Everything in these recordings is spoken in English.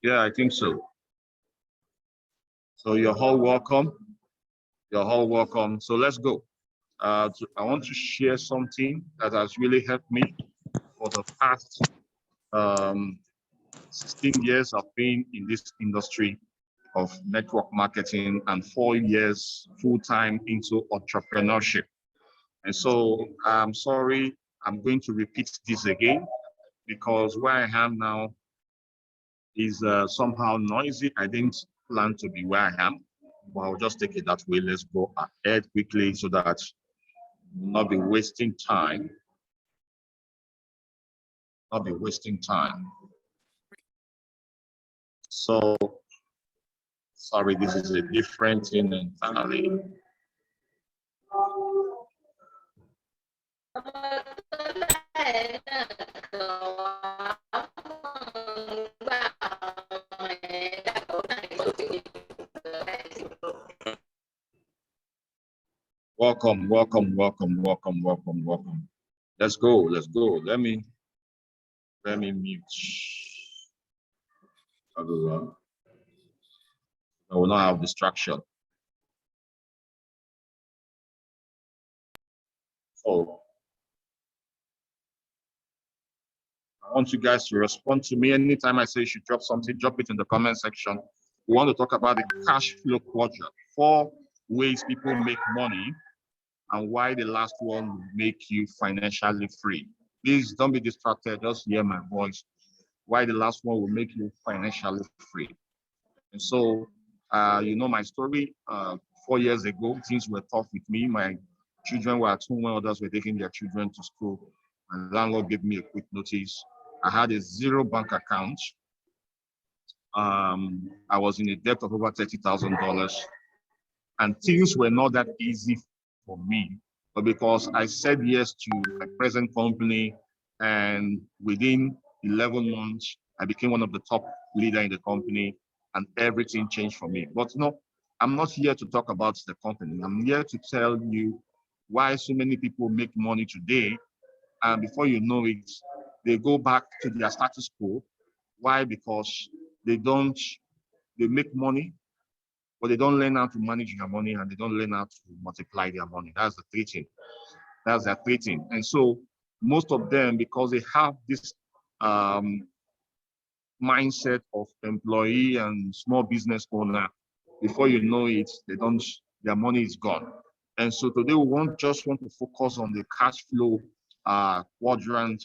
Yeah, I think so. So you're all welcome. You're all welcome. So let's go. I want to share something that has really helped me for the past 16 years I've been in this industry of network marketing and 4 years full-time into entrepreneurship. And so I'm sorry, I'm going to repeat this again because where I am now is somehow noisy. I didn't plan to be where I am, but I'll just take it that way. Let's go ahead quickly so that we'll not be wasting time. Not be wasting time. So, sorry, this is a different thing entirely. Welcome, welcome, welcome, welcome, welcome, welcome. Let's go, let's go. Let me mute everyone. I will not have distraction. So I want you guys to respond to me anytime I say you should drop something, drop it in the comment section. We want to talk about the cash flow quadrant, 4 ways people make money and why the last one will make you financially free. Please don't be distracted, just hear my voice. Why the last one will make you financially free. And so, you know my story. 4 years ago, things were tough with me. My children were at home when others were taking their children to school. My landlord gave me a quick notice. I had a 0 bank account. I was in a debt of over $30,000. And things were not that easy for me. But because I said yes to my present company, and within 11 months, I became one of the top leaders in the company, and everything changed for me. But no, I'm not here to talk about the company. I'm here to tell you why so many people make money today, and before you know it, they go back to their status quo. Why? Because they make money, but they don't learn how to manage their money and they don't learn how to multiply their money. That's the 3 thing. That's their 3 thing. And so most of them, because they have this mindset of employee and small business owner, before you know it, their money is gone. And so today we just want to focus on the cash flow quadrant.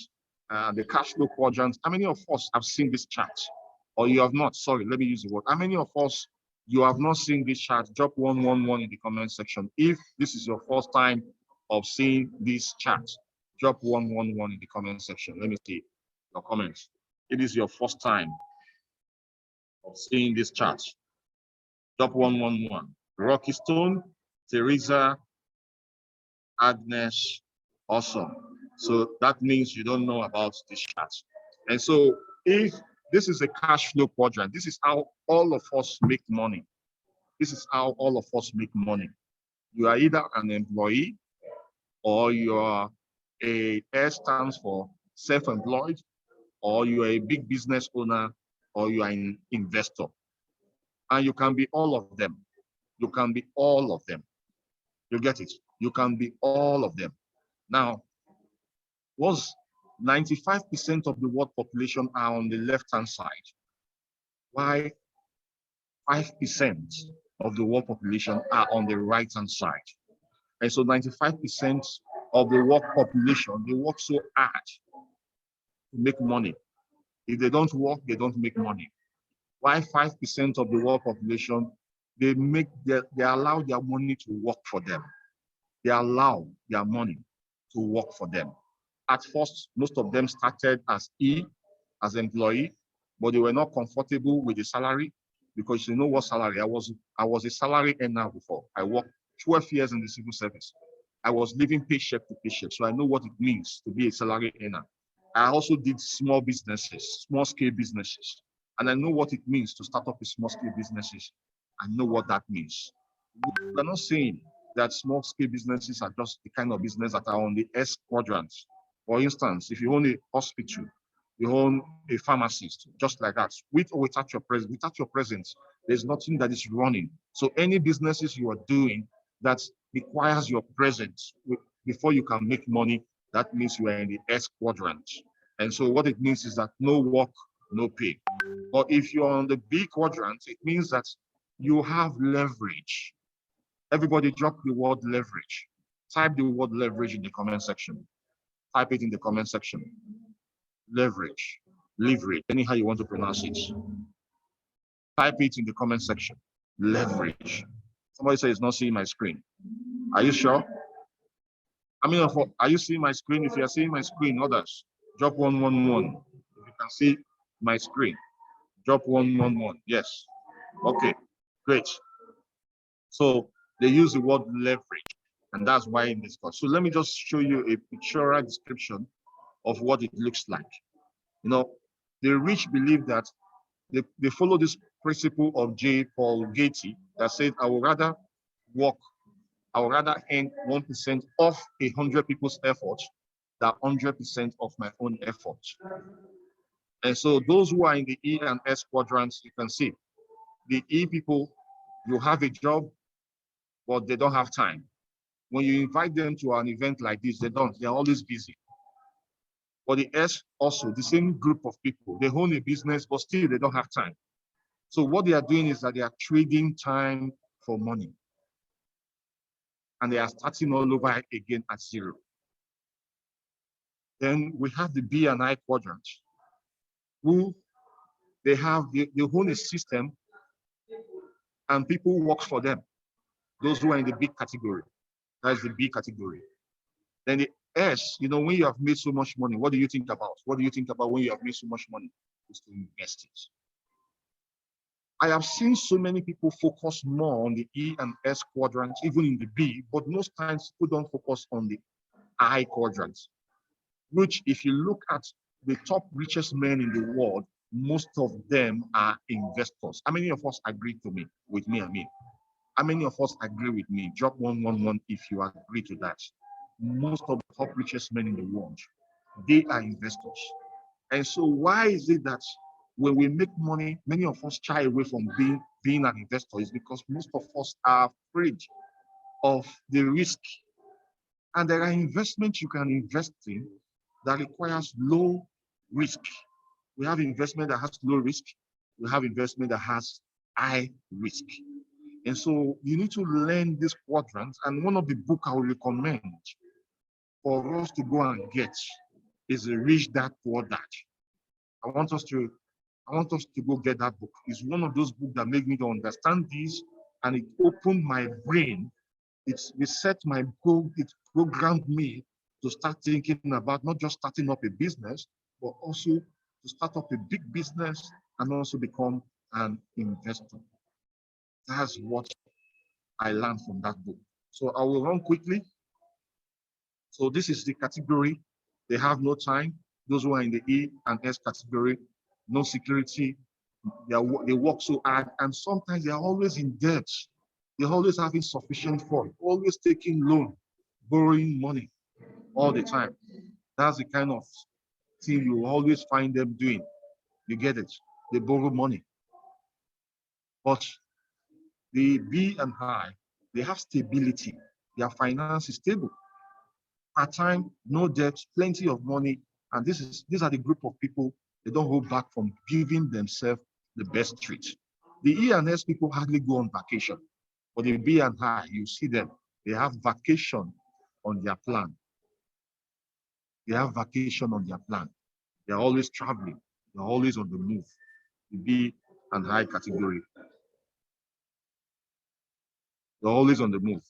The cash flow quadrant. How many of us have seen this chart? Or you have not? Sorry, let me use the word. How many of us you have not seen this chart? Drop 111 in the comment section. If this is your first time of seeing this chart, drop 111 in the comment section. Let me see your comments. It is your first time of seeing this chart. Drop 111. Rocky Stone, Teresa, Agnes, awesome. So that means you don't know about this chart. And so if this is a cash flow quadrant, this is how all of us make money. This is how all of us make money. You are either an employee, or you are S stands for self-employed, or you are a big business owner, or you are an investor. And you can be all of them. You can be all of them. You get it? You can be all of them. Now, was 95% of the world population are on the left-hand side. Why 5% of the world population are on the right-hand side? And so 95% of the world population, they work so hard to make money. If they don't work, they don't make money. Why 5% of the world population, they allow their money to work for them. They allow their money to work for them. At first, most of them started as employee, but they were not comfortable with the salary, because you know what salary? I was a salary earner before. I worked 12 years in the civil service. I was living paycheck to paycheck, so I know what it means to be a salary earner. I also did small businesses, small scale businesses. and I know what it means to start up a small scale businesses. I know what that means. We're not saying that small scale businesses are just the kind of business that are on the S quadrant. For instance, if you own a hospital, you own a pharmacist, just like that, with or without your presence, there's nothing that is running. So any businesses you are doing that requires your presence before you can make money, that means you are in the S quadrant. And so what it means is that no work, no pay. But if you're on the B quadrant, it means that you have leverage. Everybody drop the word leverage. Type the word leverage in the comment section. Type it in the comment section. Leverage, leverage, anyhow you want to pronounce it. Type it in the comment section. Leverage. Somebody says it's not seeing my screen. Are you sure? I mean, are you seeing my screen? If you are seeing my screen, others, drop 111. If you can see my screen, drop 111. Yes. Okay, great. So they use the word leverage, and that's why in this course. So let me just show you a pictorial description of what it looks like. You know, the rich believe that they follow this principle of J. Paul Getty that said, I would rather earn 1% of 100 people's effort than 100% of my own effort. And so those who are in the E and S quadrants, you can see the E people, you have a job, but they don't have time. When you invite them to an event like this, they're always busy. For the S also, the same group of people, they own a business, but still they don't have time. So what they are doing is that they are trading time for money. And they are starting all over again at zero. Then we have the B and I quadrant, who they own a system and people work for them. Those who are in the B category, that's the B category. Then the S, you know, when you have made so much money, what do you think about? What do you think about when you have made so much money? Is to invest it. I have seen so many people focus more on the E and S quadrants, even in the B, but most times people don't focus on the I quadrants, which if you look at the top richest men in the world, most of them are investors. How many of us agree with me? How many of us agree with me? Drop 111 if you agree to that. Most of the top richest men in the world, they are investors. And so why is it that when we make money, many of us shy away from being an investor? Is because most of us are afraid of the risk. And there are investments you can invest in that requires low risk. We have investment that has low risk. We have investment that has high risk. And so you need to learn this quadrant. And one of the books I would recommend for us to go and get is the Rich Dad Poor Dad. I want us to go get that book. It's one of those books that made me to understand this, and it opened my brain. It reset my goal. It programmed me to start thinking about not just starting up a business, but also to start up a big business and also become an investor. That's what I learned from that book. So I will run quickly. So this is the category. They have no time. Those who are in the E and S category, no security. They work so hard, and sometimes they are always in debt. They're always having sufficient fund, always taking loan, borrowing money all the time. That's the kind of thing you always find them doing. You get it? They borrow money. But the B and I, they have stability. Their finance is stable. At time, no debt, plenty of money, and these are the group of people. They don't hold back from giving themselves the best treat. The E and S people hardly go on vacation, but the B and I, you see them, they have vacation on their plan. They have vacation on their plan. They're always traveling. They're always on the move. The B and I category. They're always on the move.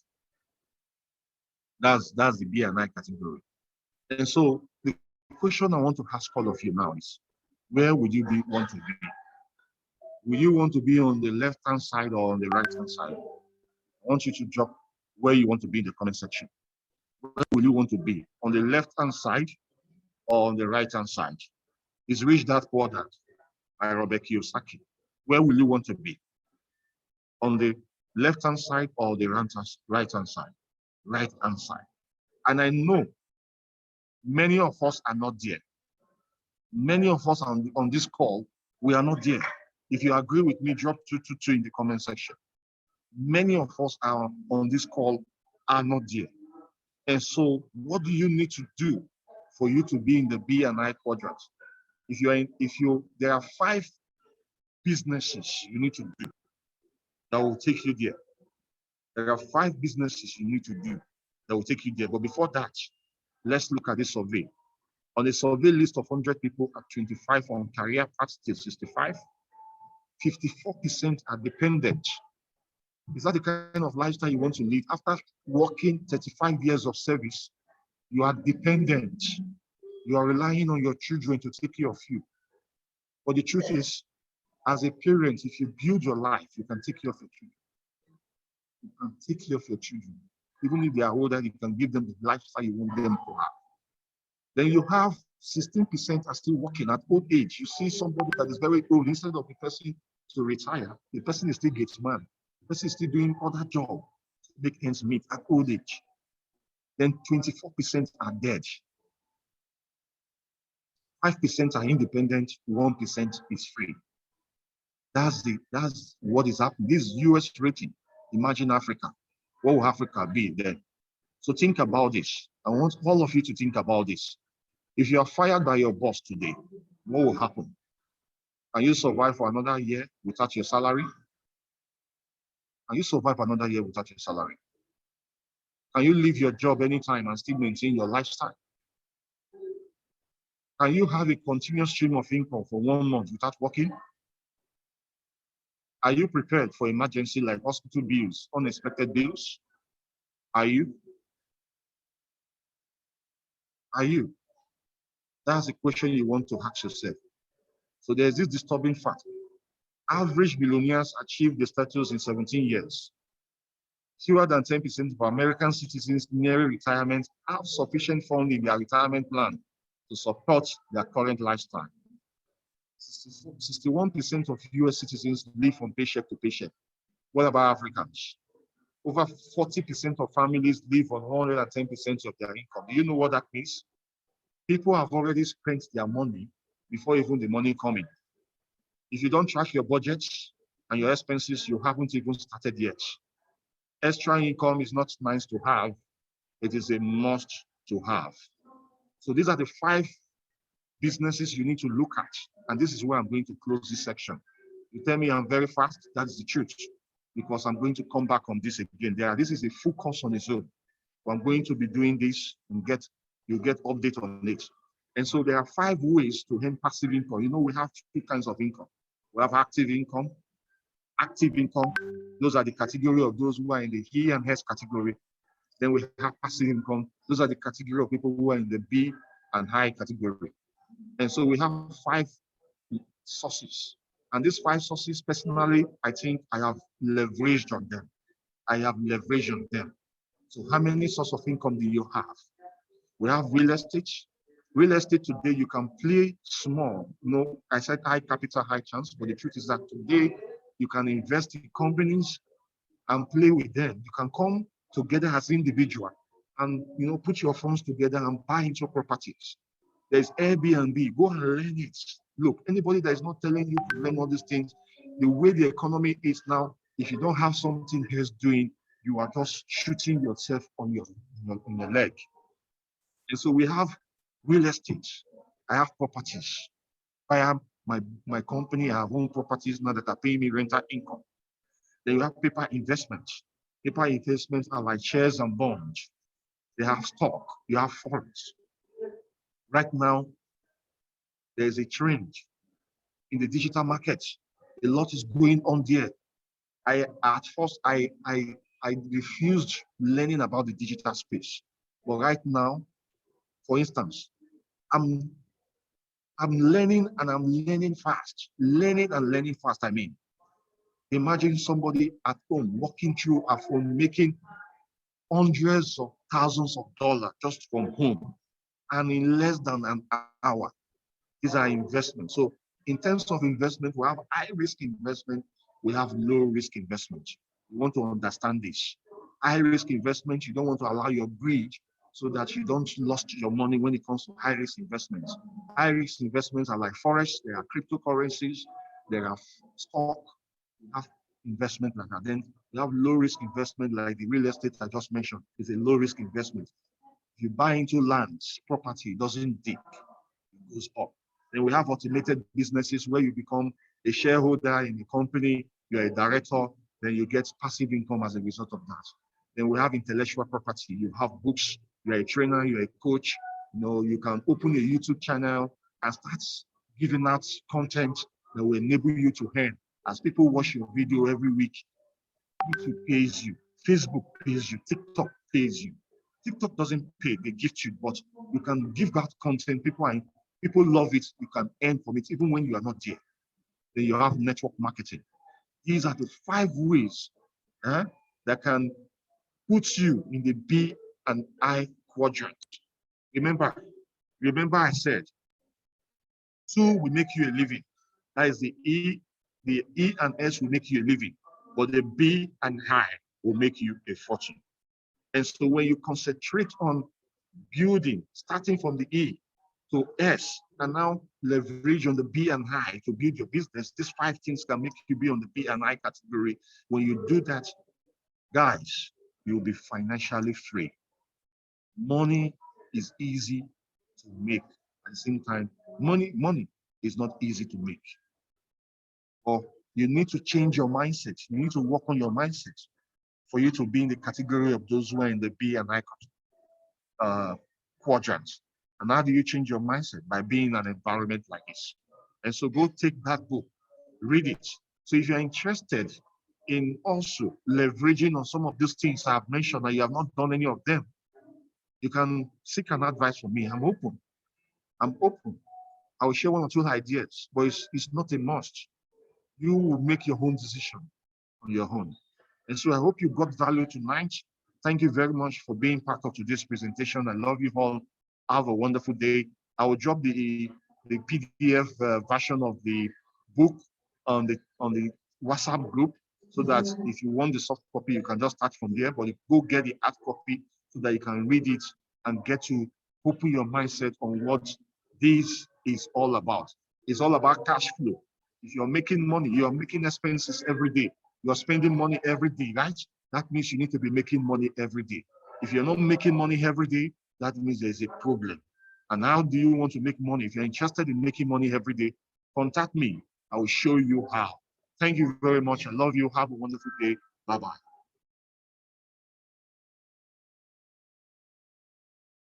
That's the B and I category. And so the question I want to ask all of you now is, where would you want to be? Will you want to be on the left-hand side or on the right-hand side? I want you to drop where you want to be in the comment section. Where will you want to be? On the left-hand side or on the right-hand side? Is Rich Dad Poor Dad? by Robert Kiyosaki. Where will you want to be? On the left-hand side or the right-hand side? Right-hand side. And I know many of us are not there. Many of us on this call, we are not there. If you agree with me, drop 222 in the comment section. Many of us are on this call are not there. And so what do you need to do for you to be in the B and I quadrant? There are 5 businesses you need to do that will take you there. There are 5 businesses you need to do that will take you there. But before that, let's look at this survey. On a survey list of 100 people at 25 on career path till 65, 54% are dependent. Is that the kind of lifestyle you want to live? After working 35 years of service, you are dependent. You are relying on your children to take care of you. But the truth is, as a parent, if you build your life, you can take care of your children. You can take care of your children. Even if they are older, you can give them the lifestyle you want them to have. Then you have 16% are still working at old age. You see somebody that is very old, instead of the person to retire, the person is still gets man. The person is still doing other job to make ends meet at old age. Then 24% are dead. 5% are independent, 1% is free. That's what is happening. This is US rating. Imagine Africa. What will Africa be then? So think about this. I want all of you to think about this. If you are fired by your boss today, what will happen? Can you survive for another year without your salary? Can you survive another year without your salary? Can you leave your job anytime and still maintain your lifestyle? Can you have a continuous stream of income for 1 month without working? Are you prepared for emergency like hospital bills, unexpected bills? Are you? Are you? That's the question you want to ask yourself. So there's this disturbing fact. Average billionaires achieve the status in 17 years. Fewer than 10% of American citizens nearing retirement have sufficient funds in their retirement plan to support their current lifestyle. 61% of US citizens live from paycheck to paycheck. What about Africans? Over 40% of families live on 110% of their income. Do you know what that means? People have already spent their money before even the money coming. If you don't track your budgets and your expenses, you haven't even started yet. Extra income is not nice to have, it is a must to have. So these are the 5 businesses you need to look at. And this is where I'm going to close this section. You tell me I'm very fast, that is the truth, because I'm going to come back on this again. This is a full course on its own. I'm going to be doing this and you'll get update on it. And so there are 5 ways to earn passive income. You know, we have 2 kinds of income. We have active income. Active income, those are the category of those who are in the E and S category. Then we have passive income. Those are the category of people who are in the B and I category. And so we have 5 sources. And these 5 sources, personally, I think I have leveraged on them. So how many sources of income do you have? We have real estate. Real estate today, you can play small. You know, I said high capital, high chance, but the truth is that today you can invest in companies and play with them. You can come together as individual and put your funds together and buy into properties. There's Airbnb. Go and learn it. Look, anybody that is not telling you to learn all these things, the way the economy is now, if you don't have something else doing, you are just shooting yourself on your leg. And so we have real estate. I have properties. I have my company, I have own properties now that are paying me rental income. Then you have paper investments. Paper investments are like shares and bonds. They have stock, you have funds. Right now, there's a trend in the digital market. A lot is going on there. At first, I refused learning about the digital space. But right now, for instance, I'm learning and I'm learning fast. Learning and learning fast, I mean. Imagine somebody at home walking through a phone, making hundreds of thousands of dollars just from home, and in less than an hour. These are investments. So In terms of investment, we have high risk investment, we have low risk investment. You want to understand this. High risk investment, you don't want to allow your greed so that you don't lose your money when it comes to high risk investments. High risk investments are like forex, there are cryptocurrencies, there are stock, you have investment like that. Then you have low risk investment like the real estate I just mentioned. It's a low risk investment. If you buy into lands, property, it doesn't dip, it goes up. Then we have automated businesses where you become a shareholder in the company, you're a director, then you get passive income as a result of that. Then we have intellectual property. You have books, you're a trainer, you're a coach, you can open a YouTube channel and start giving out content that will enable you to earn. As people watch your video every week, YouTube pays you, Facebook pays you, TikTok pays you. TikTok doesn't pay, they gift you, but you can give out content, people love it, you can earn from it even when you are not there. Then you have network marketing. These are the 5 ways that can put you in the B and I quadrant. Remember I said 2 will make you a living. That is the E and S will make you a living, but the B and I will make you a fortune. And so when you concentrate on building, starting from the E to S, and now leverage on the B and I to build your business, these 5 things can make you be on the B and I category. When you do that, guys, you'll be financially free. Money is easy to make. At the same time, money is not easy to make. Or you need to change your mindset. You need to work on your mindset for you to be in the category of those who are in the B and I quadrant. And how do you change your mindset? By being in an environment like this. And so go take that book, read it. So if you're interested in also leveraging on some of these things I've mentioned and you have not done any of them, you can seek an advice from me. I'm open. I will share 1 or 2 ideas, but it's not a must. You will make your own decision on your own. And so I hope you got value tonight. Thank you very much for being part of today's presentation. I love you all. Have a wonderful day. I will drop the PDF version of the book on the WhatsApp group, so that if you want the soft copy, you can just start from there, but you go get the hard copy so that you can read it and get to open your mindset on what this is all about. It's all about cash flow. If you're making money, you're making expenses every day. You're spending money every day, right? That means you need to be making money every day. If you're not making money every day, that means there's a problem. And how do you want to make money? If you're interested in making money every day, contact me. I will show you how. Thank you very much. I love you. Have a wonderful day. Bye-bye.